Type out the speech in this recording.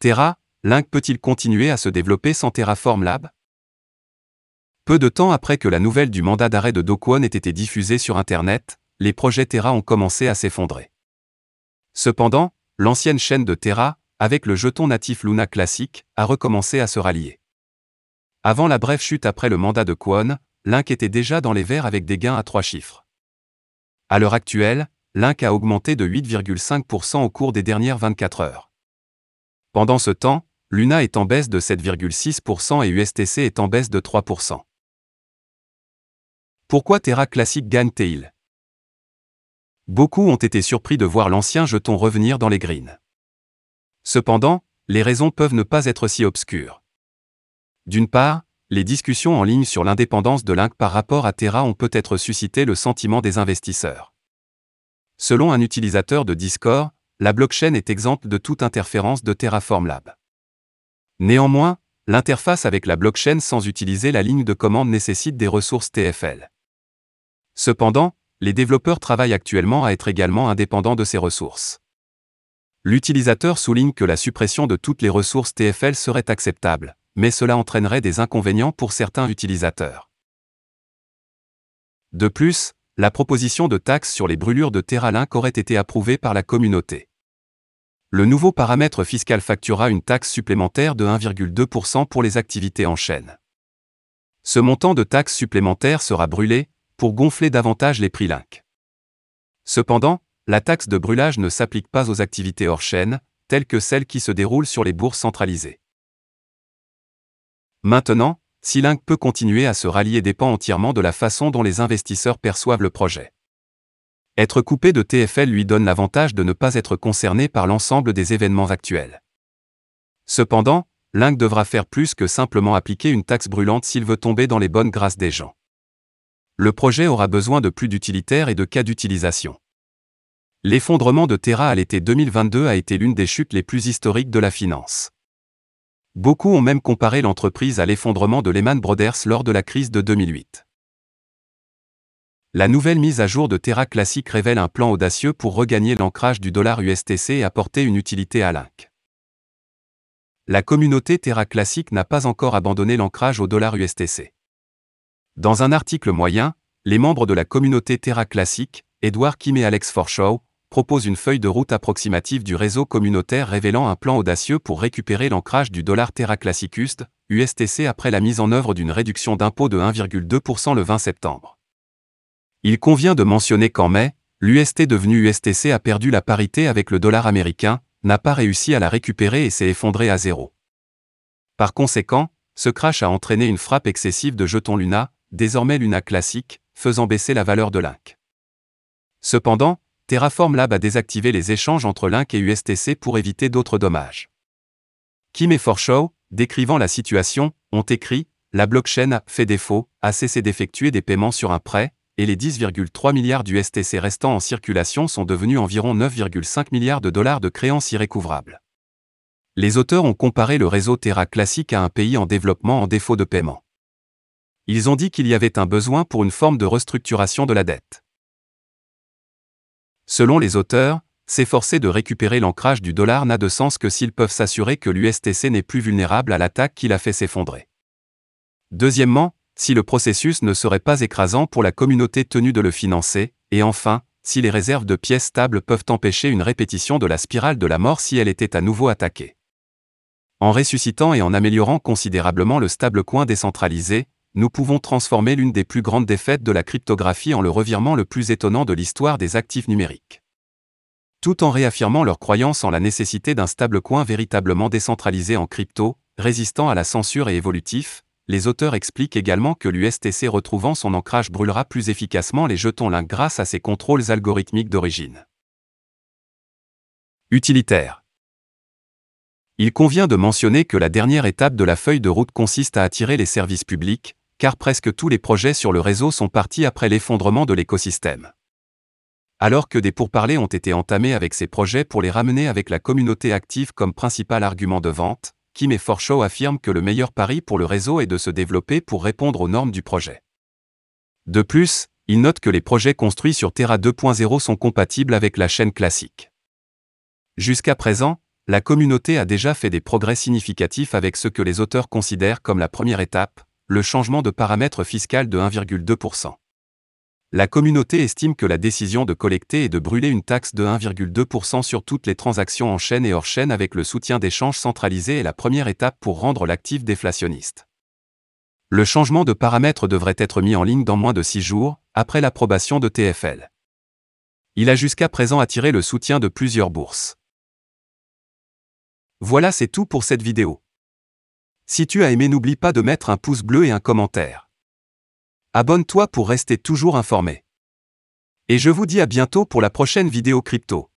Terra, Link peut-il continuer à se développer sans Terraform Lab? Peu de temps après que la nouvelle du mandat d'arrêt de Do Kwon ait été diffusée sur Internet, les projets Terra ont commencé à s'effondrer. Cependant, l'ancienne chaîne de Terra, avec le jeton natif Luna classique, a recommencé à se rallier. Avant la brève chute après le mandat de Kwon, Link était déjà dans les verts avec des gains à 3 chiffres. À l'heure actuelle, Link a augmenté de 8,5% au cours des dernières 24 heures. Pendant ce temps, Luna est en baisse de 7,6% et USTC est en baisse de 3%. Pourquoi Terra Classic gagne-t-il? Beaucoup ont été surpris de voir l'ancien jeton revenir dans les greens. Cependant, les raisons peuvent ne pas être si obscures. D'une part, les discussions en ligne sur l'indépendance de Link par rapport à Terra ont peut-être suscité le sentiment des investisseurs. Selon un utilisateur de Discord, la blockchain est exempte de toute interférence de Terraform Lab. Néanmoins, l'interface avec la blockchain sans utiliser la ligne de commande nécessite des ressources TFL. Cependant, les développeurs travaillent actuellement à être également indépendants de ces ressources. L'utilisateur souligne que la suppression de toutes les ressources TFL serait acceptable, mais cela entraînerait des inconvénients pour certains utilisateurs. De plus, la proposition de taxe sur les brûlures de Terralink aurait été approuvée par la communauté. Le nouveau paramètre fiscal facturera une taxe supplémentaire de 1,2% pour les activités en chaîne. Ce montant de taxe supplémentaire sera brûlé, pour gonfler davantage les prix Link. Cependant, la taxe de brûlage ne s'applique pas aux activités hors chaîne, telles que celles qui se déroulent sur les bourses centralisées. Maintenant, si Link peut continuer à se rallier dépend entièrement de la façon dont les investisseurs perçoivent le projet. Être coupé de TFL lui donne l'avantage de ne pas être concerné par l'ensemble des événements actuels. Cependant, Link devra faire plus que simplement appliquer une taxe brûlante s'il veut tomber dans les bonnes grâces des gens. Le projet aura besoin de plus d'utilitaires et de cas d'utilisation. L'effondrement de Terra à l'été 2022 a été l'une des chutes les plus historiques de la finance. Beaucoup ont même comparé l'entreprise à l'effondrement de Lehman Brothers lors de la crise de 2008. La nouvelle mise à jour de Terra Classic révèle un plan audacieux pour regagner l'ancrage du dollar USTC et apporter une utilité à Link. La communauté Terra Classic n'a pas encore abandonné l'ancrage au dollar USTC. Dans un article moyen, les membres de la communauté Terra Classic, Edward Kim et Alex Forshaw, proposent une feuille de route approximative du réseau communautaire révélant un plan audacieux pour récupérer l'ancrage du dollar Terra Classic USTC après la mise en œuvre d'une réduction d'impôt de 1,2% le 20 septembre. Il convient de mentionner qu'en mai, l'UST devenu USTC a perdu la parité avec le dollar américain, n'a pas réussi à la récupérer et s'est effondré à zéro. Par conséquent, ce crash a entraîné une frappe excessive de jetons Luna, désormais Luna Classic, faisant baisser la valeur de Link. Cependant, Terraform Lab a désactivé les échanges entre Link et USTC pour éviter d'autres dommages. Kim et Forshaw, décrivant la situation, ont écrit « La blockchain a fait défaut, a cessé d'effectuer des paiements sur un prêt, et les 10,3 milliards d'USTC restants en circulation sont devenus environ 9,5 milliards de dollars de créances irrécouvrables. » Les auteurs ont comparé le réseau Terra Classic à un pays en développement en défaut de paiement. Ils ont dit qu'il y avait un besoin pour une forme de restructuration de la dette. Selon les auteurs, s'efforcer de récupérer l'ancrage du dollar n'a de sens que s'ils peuvent s'assurer que l'USTC n'est plus vulnérable à l'attaque qui l'a fait s'effondrer. Deuxièmement, si le processus ne serait pas écrasant pour la communauté tenue de le financer, et enfin, si les réserves de pièces stables peuvent empêcher une répétition de la spirale de la mort si elle était à nouveau attaquée. En ressuscitant et en améliorant considérablement le stablecoin décentralisé, nous pouvons transformer l'une des plus grandes défaites de la cryptographie en le revirement le plus étonnant de l'histoire des actifs numériques. Tout en réaffirmant leur croyance en la nécessité d'un stablecoin véritablement décentralisé en crypto, résistant à la censure et évolutif, les auteurs expliquent également que l'USTC retrouvant son ancrage brûlera plus efficacement les jetons Link grâce à ses contrôles algorithmiques d'origine. Utilitaire. Il convient de mentionner que la dernière étape de la feuille de route consiste à attirer les services publics, car presque tous les projets sur le réseau sont partis après l'effondrement de l'écosystème. Alors que des pourparlers ont été entamés avec ces projets pour les ramener avec la communauté active comme principal argument de vente, Kim et Forshaw affirment que le meilleur pari pour le réseau est de se développer pour répondre aux normes du projet. De plus, ils notent que les projets construits sur Terra 2.0 sont compatibles avec la chaîne classique. Jusqu'à présent, La communauté a déjà fait des progrès significatifs avec ce que les auteurs considèrent comme la première étape, le changement de paramètre fiscal de 1,2%. La communauté estime que la décision de collecter et de brûler une taxe de 1,2% sur toutes les transactions en chaîne et hors chaîne avec le soutien d'échanges centralisés est la première étape pour rendre l'actif déflationniste. Le changement de paramètre devrait être mis en ligne dans moins de 6 jours, après l'approbation de TFL. Il a jusqu'à présent attiré le soutien de plusieurs bourses. Voilà, c'est tout pour cette vidéo. Si tu as aimé, n'oublie pas de mettre un pouce bleu et un commentaire. Abonne-toi pour rester toujours informé. Et je vous dis à bientôt pour la prochaine vidéo crypto.